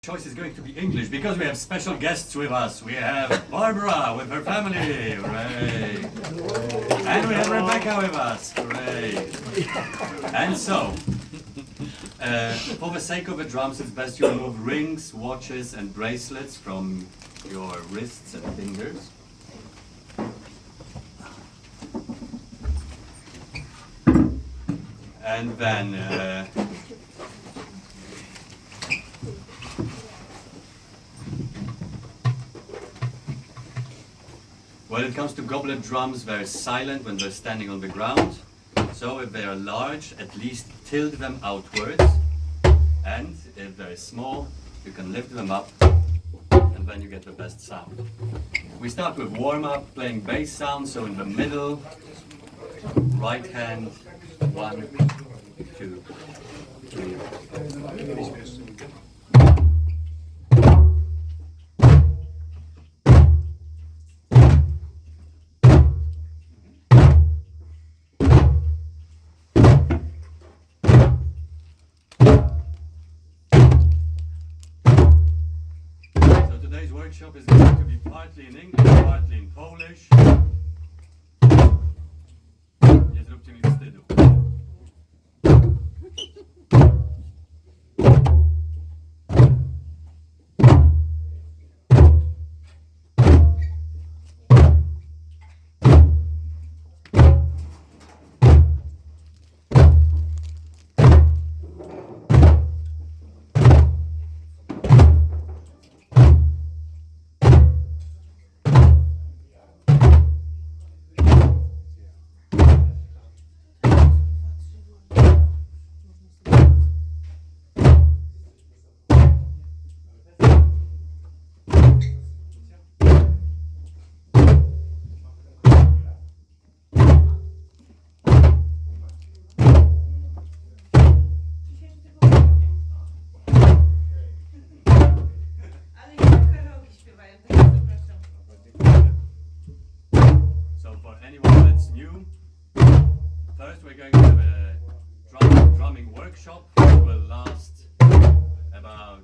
Choice is going to be English because we have special guests with us. We have Barbara with her family, hooray! And we have Rebecca with us, hooray! And so, for the sake of the drums, it's best you remove rings, watches and bracelets from your wrists and fingers. And then when it comes to goblet drums, they're silent when they're standing on the ground. So if they are large, at least tilt them outwards. And if they're small, you can lift them up and then you get the best sound. We start with warm-up, playing bass sounds. So in the middle, right hand, 1, 2, 3. Workshop is going to be partly in English, partly in Polish. Nie zróbcie mi wstydu. We're going to have a drumming workshop. It will last about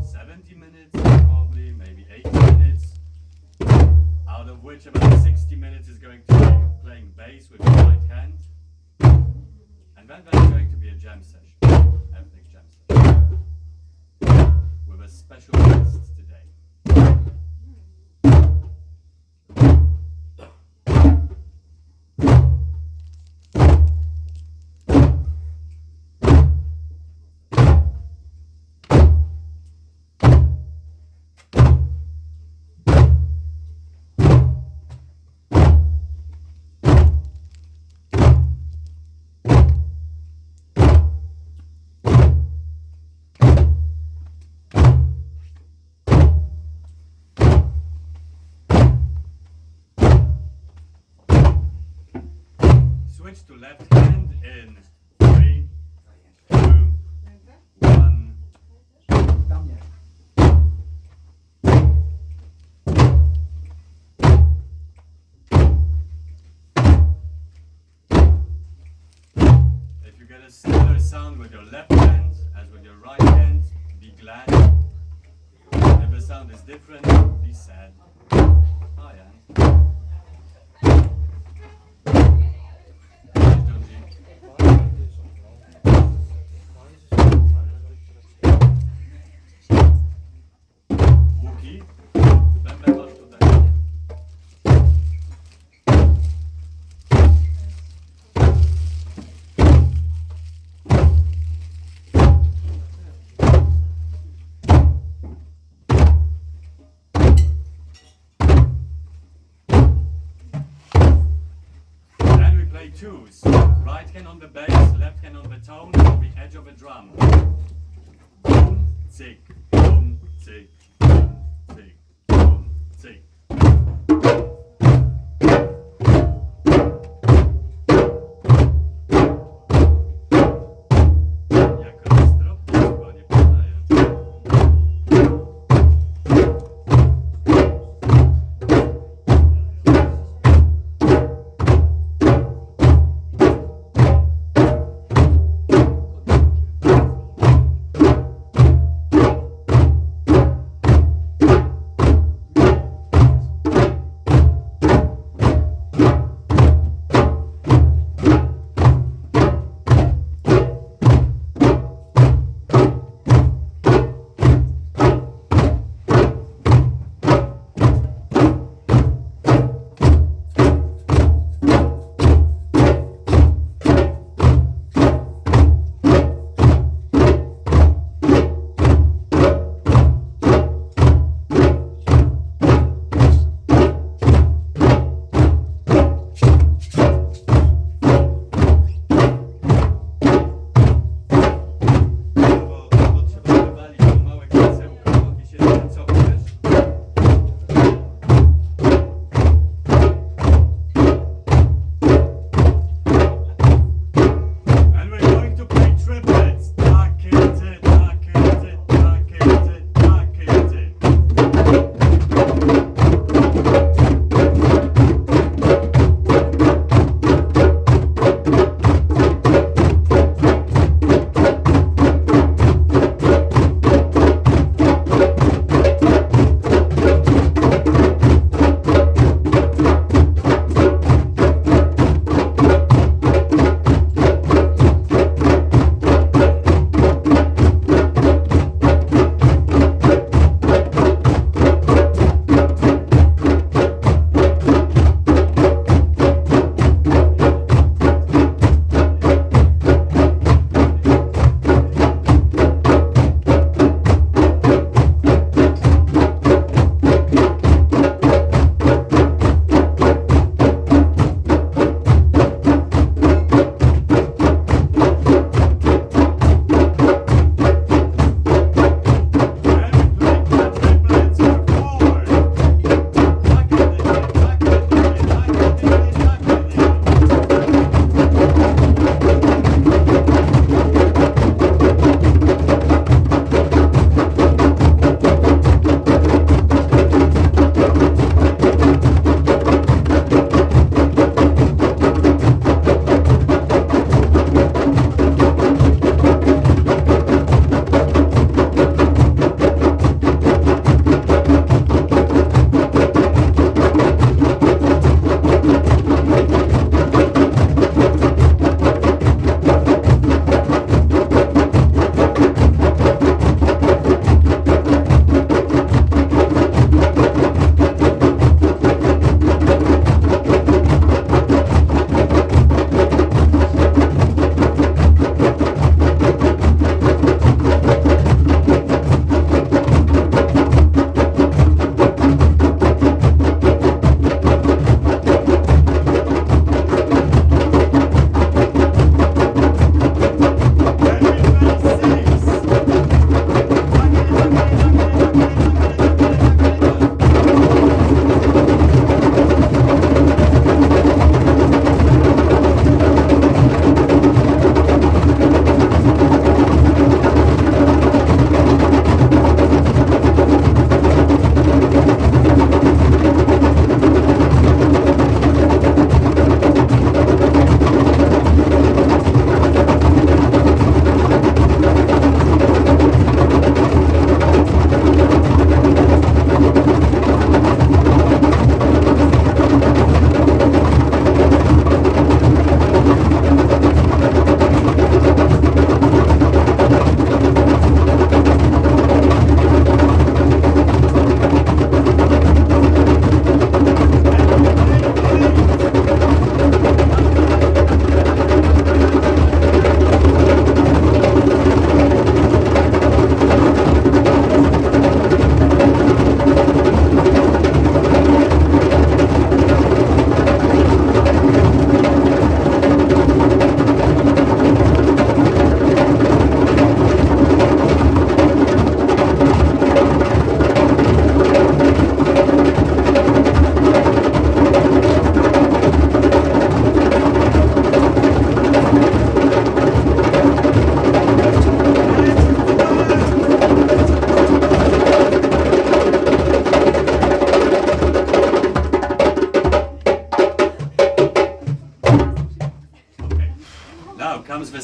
70 minutes, probably, maybe 80 minutes, out of which about 60 minutes is going to be playing bass with your right hand. And then there's going to be a jam session, ethnic jam session, with a special guest today. Switch to left hand in 3, 2, 1. If you get a similar sound with your left hand as with your right hand, be glad. If the sound is different, be sad. Oh yeah. Twos. Right hand on the bass, left hand on the tone, on the edge of a drum. Boom, tick, boom, tick, boom, tick, boom, tick.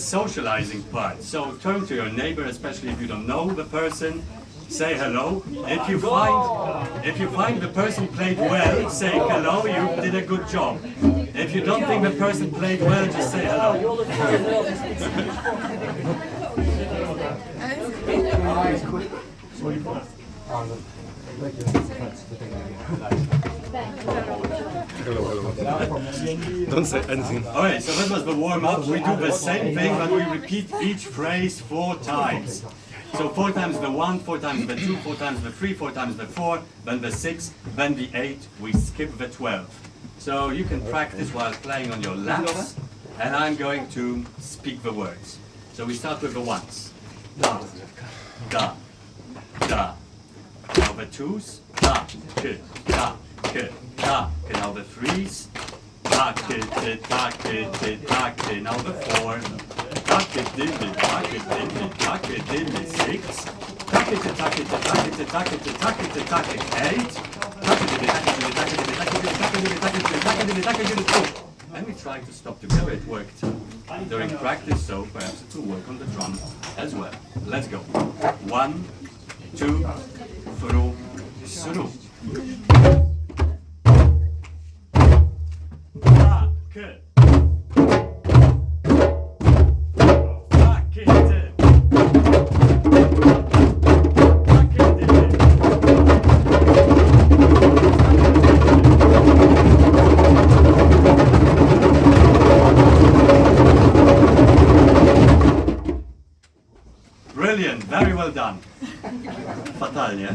socializing part. So turn to your neighbor, especially if you don't know the person. Say hello. If you find the person played well, say hello. You did a good job. If you don't think the person played well, just say hello. Don't say anything. Alright, so that was the warm-up. We do the same thing, but we repeat each phrase 4 times. So 4 times the 1, 4 times the 2, 4 times the 3, 4 times the 4, then the 6, then the 8, we skip the 12. So you can practice while playing on your laps, and I'm going to speak the words. So we start with the ones. Da, da, da. Now the twos. Da, k, da, k, da. Now the threes. Da, k, t, da, k, t, da, k. Now the 4. Da, k, d, d, da, k, d, d, da, k, d, d, 6. Da, k, t, da, k, t, da, k, t, da, k, t, da, k, t, da, k, 8. Da, k, d, d, da, k, d, da, k, d, da, k, d, da, k, d, da, k, d, da, k, d, da, k, d, 2. And we try to stop together. It worked during practice, so perhaps it will work on the drum as well. Let's go. 1, 2, through, through. Brilliant, very well done. Fatalnie.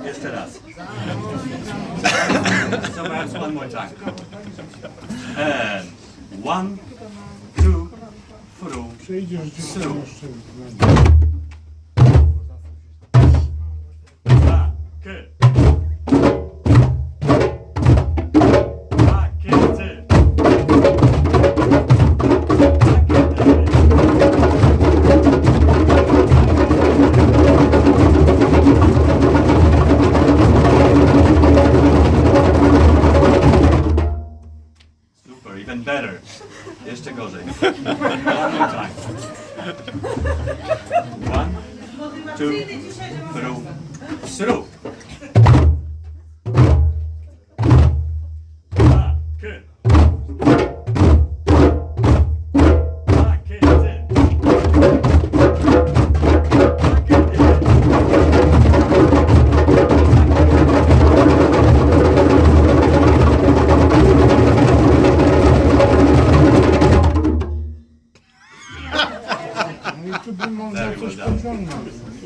Jeszcze raz. So perhaps one more time. And 1, 2, through, through. Even better. Jeszcze gorzej. One more time. 1, 2, through, through.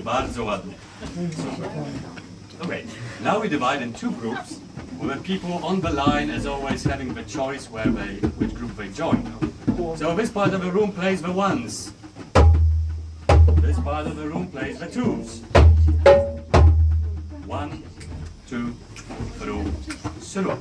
Bardzo ładnie. Okay, now we divide in 2 groups, with the people on the line as always having the choice which group they join. So this part of the room plays the ones. This part of the room plays the twos. 1, 2, through, through.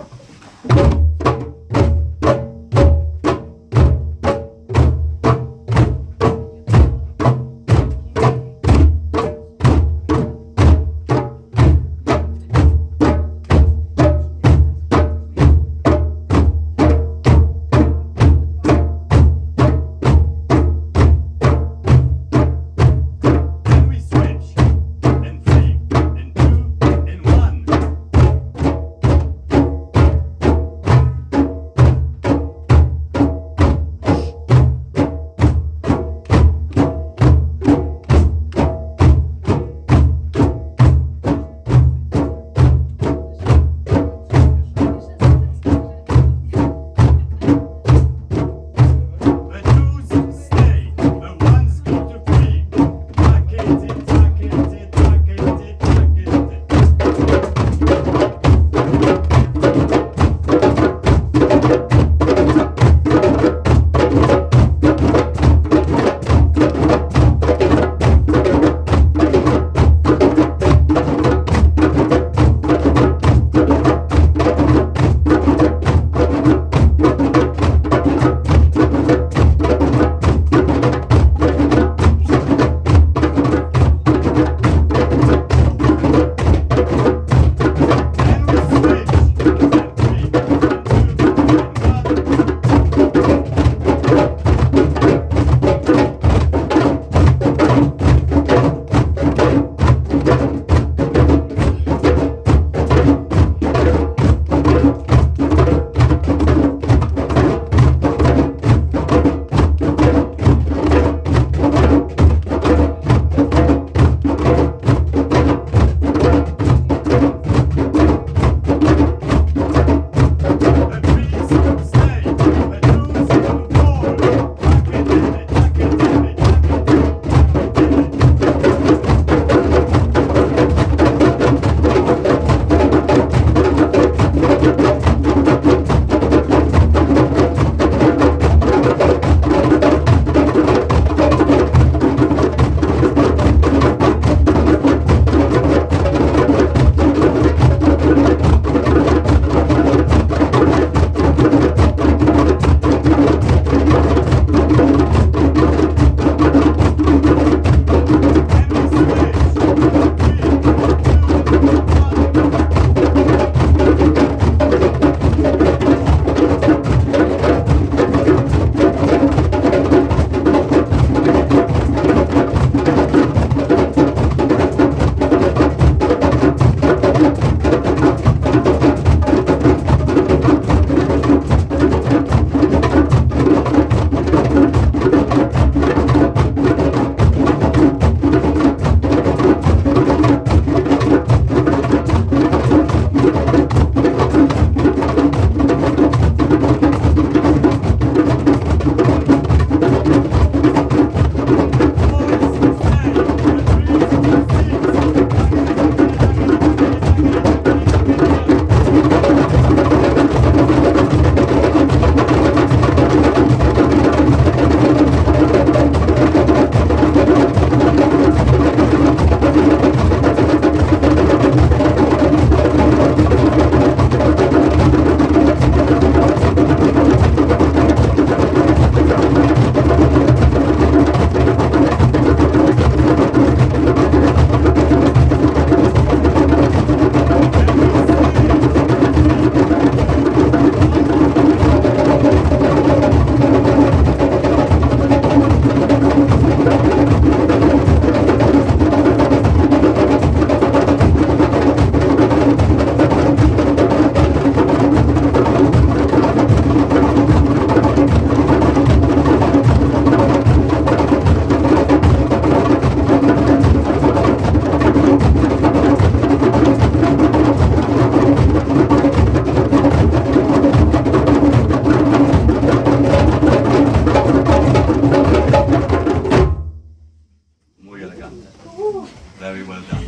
well done.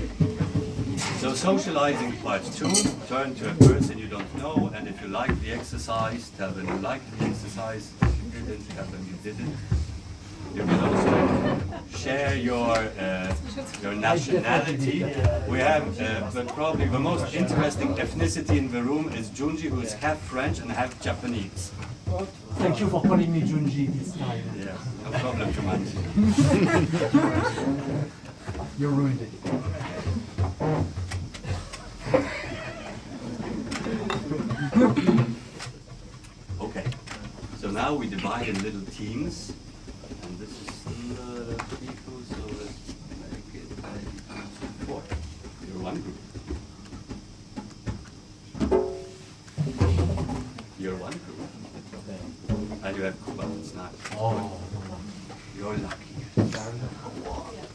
So socializing part 2, turn to a person you don't know, and if you like the exercise, tell them you like the exercise. If you didn't, tell them you didn't. You can also share your nationality. We have, but probably the most interesting ethnicity in the room is Junji, who is half French and half Japanese. Thank you for calling me Junji this time. Yeah, no problem, Jumanji. You ruined it. Okay, so now we divide in little teams. And this is a lot of people, so let's make it 4. You're one group. You're one group. And you have Kuba, it's nice. Oh. You're lucky.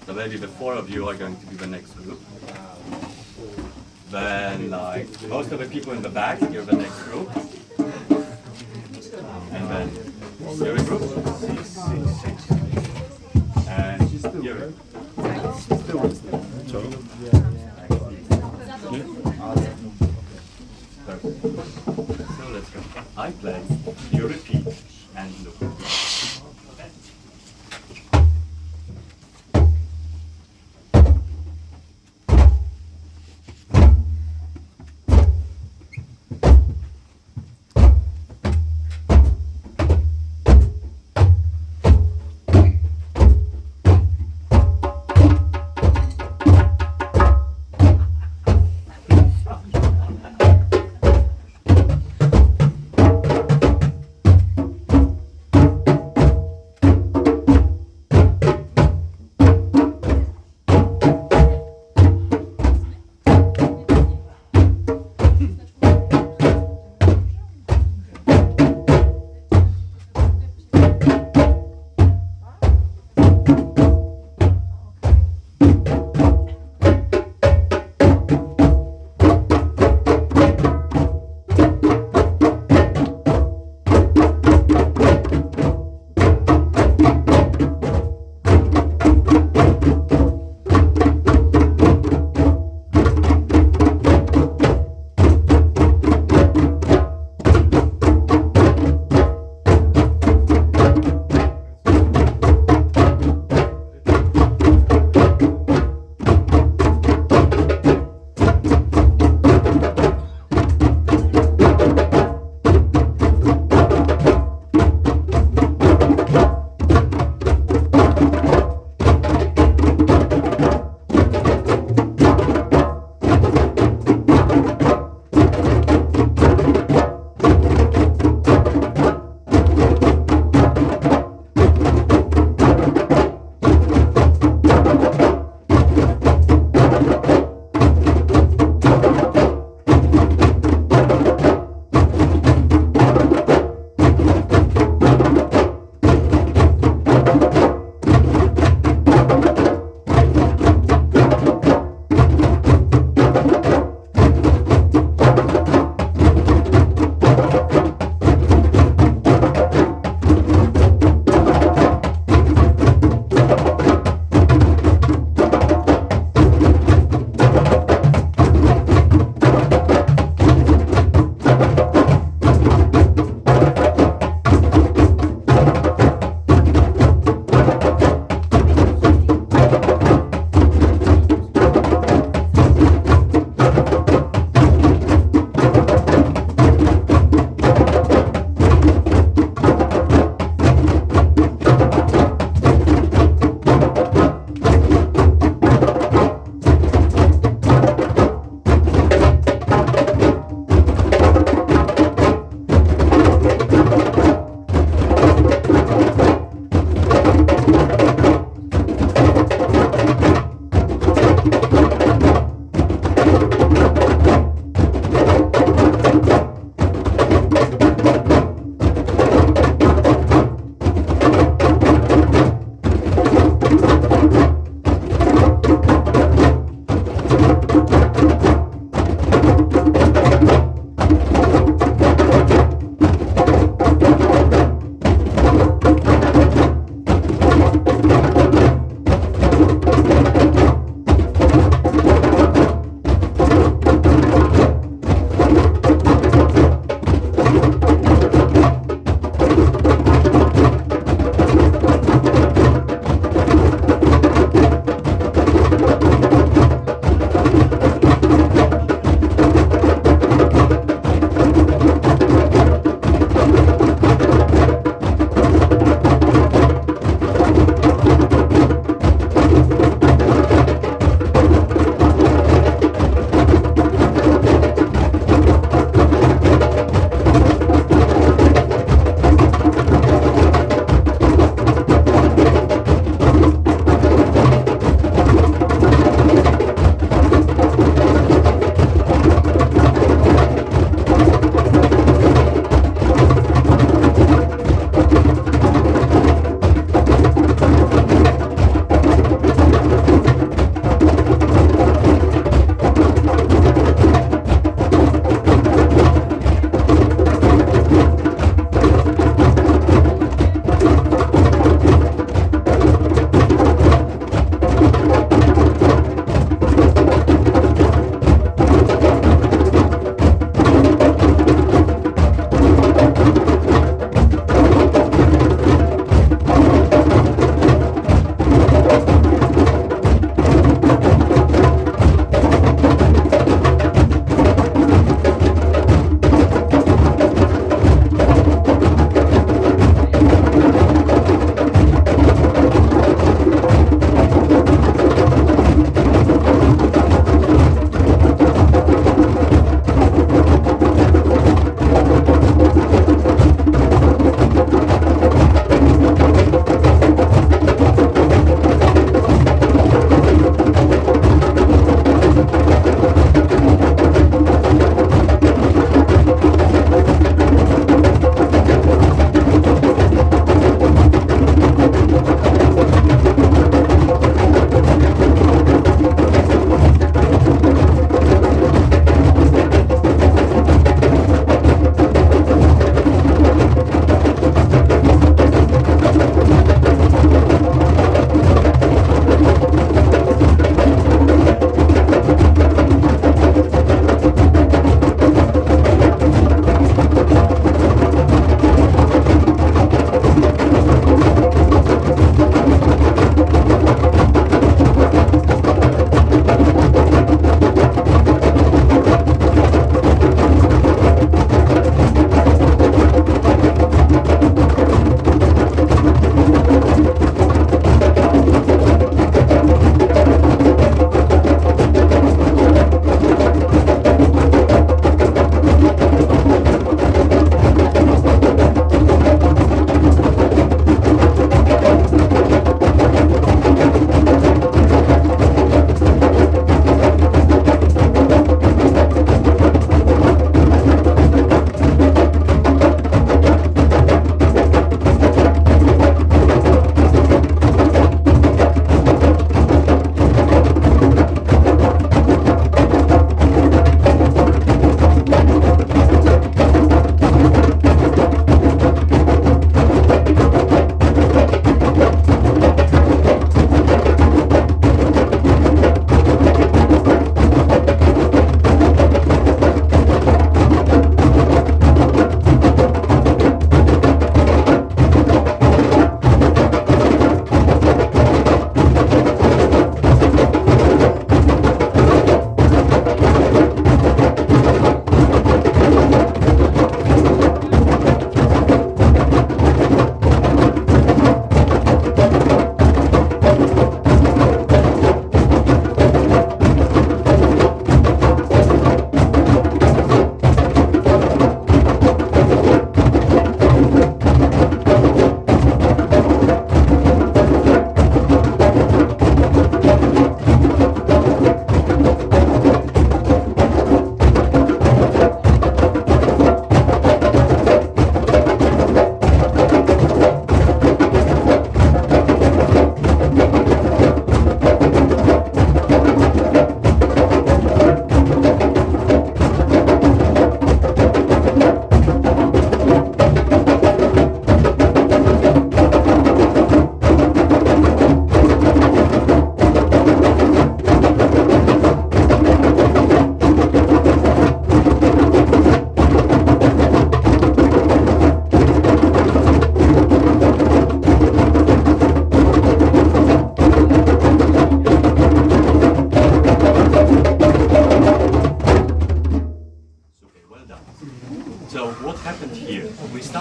So maybe the 4 of you are going to be the next group. Then, like, most of the people in the back, you're the next group. And then you're a group. And you're Perfect. So let's go. I play, you repeat, and look.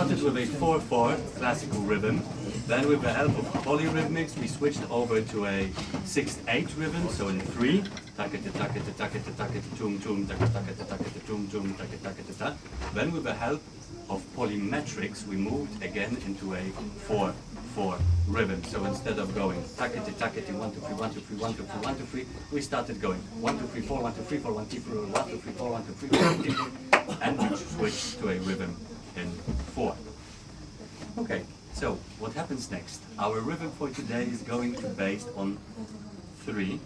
started with a 4/4 classical rhythm. Then with the help of polyrhythmics, we switched over to a 6/8 rhythm, so in 3. Takete, takete, takete, takete, tum, tum, takete, takete, takete, tum, tum, takete, takete, ta. Then with the help of polymetrics, we moved again into a 4/4 rhythm. So instead of going takete, takete, 1, 2, 3, 1, 2, 3, 1, 2, 3, 1, 2, 3, we started going 1, 2, 3, 4, 1, 2, 3, 4, 1, 2, 3, 1, 2, 3, 4, 1, 2, 3, 1, 2, 3, 4, and we switched to a rhythm in 4. Okay, so what happens next? Our rhythm for today is going to be based on 3.